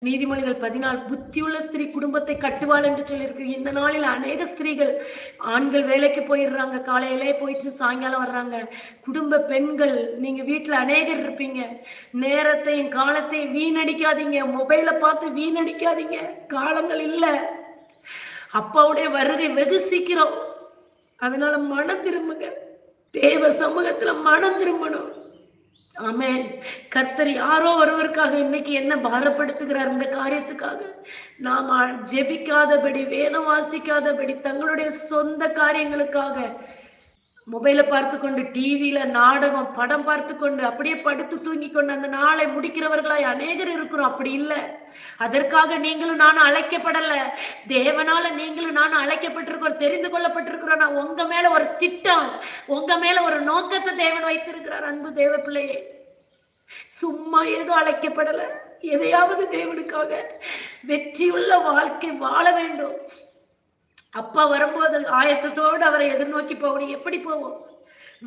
நீதிமொழிகள் 14 புத்தியுள்ள ஸ்திரீ குடும்பத்தை கட்டுவாள் என்று சொல்லியிருக்கு. இந்த நாளில் அநேக ஸ்திரீகள், ஆண்கள் வேலைக்கு போயிடுறாங்க, காலையிலே போயிட்டு சாயங்காலம் வர்றாங்க. குடும்ப பெண்கள் நீங்க வீட்டுல அநேகர் இருப்பீங்க. நேரத்தையும் காலத்தையும் வீணடிக்காதீங்க. மொபைலை பார்த்து வீணடிக்காதீங்க. காலங்கள் இல்ல, அப்பாவுடைய வருகை வெகு சீக்கிரம். அதனால மனம் திரும்புங்க. தேவ சமூகத்துல மனம் திரும்பணும். ஆமென். கர்த்தர் யாரோ ஒருவருக்காக இன்னைக்கு என்ன பாரப்படுத்துகிறார்? இந்த காரியத்துக்காக நாம் ஜெபிக்காதபடி, வேதம் வாசிக்காதபடி, தங்களுடைய சொந்த காரியங்களுக்காக மொபைலை பார்த்து கொண்டு, டிவியில நாடகம் படம் பார்த்து கொண்டு, அப்படியே படுத்து தூங்கி கொண்டு அந்த நாளை முடிக்கிறவர்களாய் அநேகர் இருக்கிறோம். அப்படி இல்லை. அதற்காக நீங்களும் நானும் அழைக்கப்படல. தேவனால நீங்களும் நானும் அழைக்கப்பட்டிருக்கிறோம், தெரிந்து கொள்ளப்பட்டிருக்கிறோம். நான் உங்க மேல ஒரு திட்டம், உங்க மேல ஒரு நோக்கத்தை தேவன் வைத்திருக்கிறார். அன்பு தேவ பிள்ளையே, சும்மா ஏதோ அழைக்கப்படல. எதையாவது தேவனுக்காக வெற்றியுள்ள வாழ்க்கை வாழ வேண்டும். அப்பா வரும்போது ஆயத்தத்தோடு அவரை எதிர்நோக்கி போகணும். எப்படி போவோம்?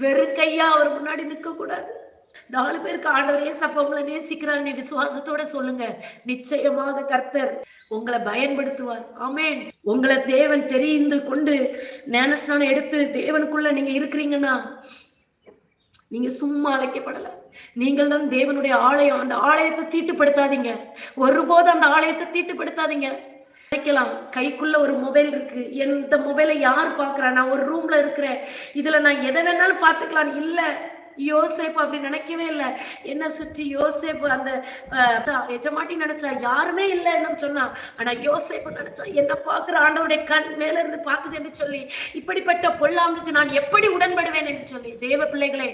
வெறும் கையா அவர் முன்னாடி நிற்க கூடாது. 4 பேருக்கு ஆண்டவர் ஏசப்பா உங்களை நேசிக்கிறார், நீ விசுவாசத்தோட சொல்லுங்க. நிச்சயமாக கர்த்தர் உங்களை பயன்படுத்துவார். ஆமென். உங்களை தேவன் தெரிந்து கொண்டு ஞானஸ்நானம் எடுத்து தேவனுக்குள்ள நீங்க இருக்கிறீங்கன்னா, நீங்க சும்மா அழைக்கப்படல. நீங்கள் தான் தேவனுடைய ஆலயம். அந்த ஆலயத்தை தீட்டுப்படுத்தாதீங்க. ஒருபோது அந்த ஆலயத்தை தீட்டுப்படுத்தாதீங்க. நினைக்கலாம், கைக்குள்ள ஒரு மொபைல் இருக்கு, எந்த மொபைலை யார் பாக்குறா, நான் ஒரு ரூம்ல இருக்கிறேன், இதுல நான் எதை வேணாலும் பாத்துக்கலாம். இல்ல, யோசேப்பு அப்படி நினைக்கவே இல்லை. என்ன சுற்றி யோசேப்பு அந்த எஜமாட்டி நினைச்சா யாருமே இல்லைன்னு சொன்னா, ஆனா யோசேப்பு நினைச்சா என்ன பாக்குற ஆண்டவருடைய கண் மேல இருந்து பாக்குது என்று சொல்லி, இப்படிப்பட்ட பொல்லாங்குக்கு நான் எப்படி உடன்படுவேன் என்று சொல்லி. தேவ பிள்ளைகளே,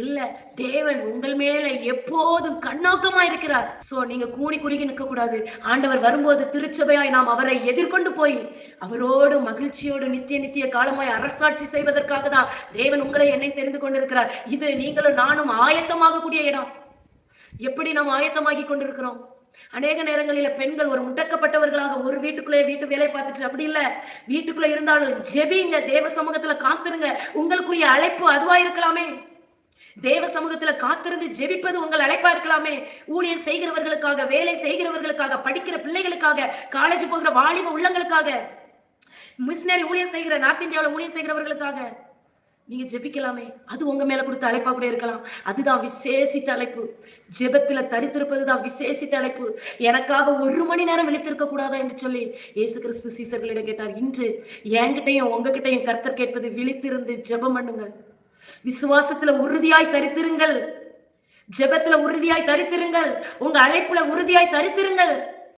இல்ல, தேவன் உங்கள் மேல எப்போதும் கண்ணோக்கமா இருக்கிறார். சோ நீங்க கூடி குறுகி நிற்க கூடாது. ஆண்டவர் வரும்போது திருச்சபையாய் நாம் அவரை எதிர்கொண்டு போய் அவரோடு மகிழ்ச்சியோடு நித்திய காலமாய் அரசாட்சி செய்வதற்காக தான் தேவன் உங்களை என்னை தெரிந்து கொண்டிருக்கிறார். இது நீங்களும் நானும் ஆயத்தமாக கூடிய இடம். எப்படி நாம் ஆயத்தமாகி கொண்டிருக்கிறோம்? அநேக நேரங்களில பெண்கள் ஒரு முடக்கப்பட்டவர்களாக ஒரு வீட்டுக்குள்ளே வீட்டு வேலை பார்த்துட்டு, அப்படி இல்ல, வீட்டுக்குள்ள இருந்தாலும் ஜெபிங்க, தேவ சமூகத்துல காத்திருங்க. உங்களுக்குரிய அழைப்பு அதுவா இருக்கலாமே. தேவ சமூகத்துல காத்திருந்து ஜெபிப்பது உங்கள் அழைப்பா இருக்கலாமே. ஊழியம் செய்கிறவர்களுக்காக, வேலை செய்கிறவர்களுக்காக, படிக்கிற பிள்ளைகளுக்காக, காலேஜ் போகிற வாலிப உள்ளங்களுக்காக, மிஷனரி ஊழியம் செய்கிற, நார்த் இந்தியாவில் ஊழியம் செய்கிறவர்களுக்காக நீங்க ஜெபிக்கலாமே. அது உங்க மேல கொடுத்த அழைப்பா கூட இருக்கலாம். அதுதான் விசேஷித்த அழைப்பு. ஜெபத்துல தரித்திருப்பதுதான் விசேஷித்த அழைப்பு. எனக்காக 1 மணி நேரம் விழித்திருக்க கூடாதா என்று சொல்லி இயேசு கிறிஸ்து சீசர்களிடம் கேட்டார். இன்று என்கிட்டையும் உங்ககிட்டையும் கர்த்தர் கேட்பது, விழித்திருந்து ஜெபம் பண்ணுங்கள். விசுவாசத்துல உறுதியாய் தரித்திருங்கள். ஜெபத்துல உறுதியாய் தரித்திருங்கள். உங்க அழைப்புல உறுதியாய் தரித்திருங்கள்.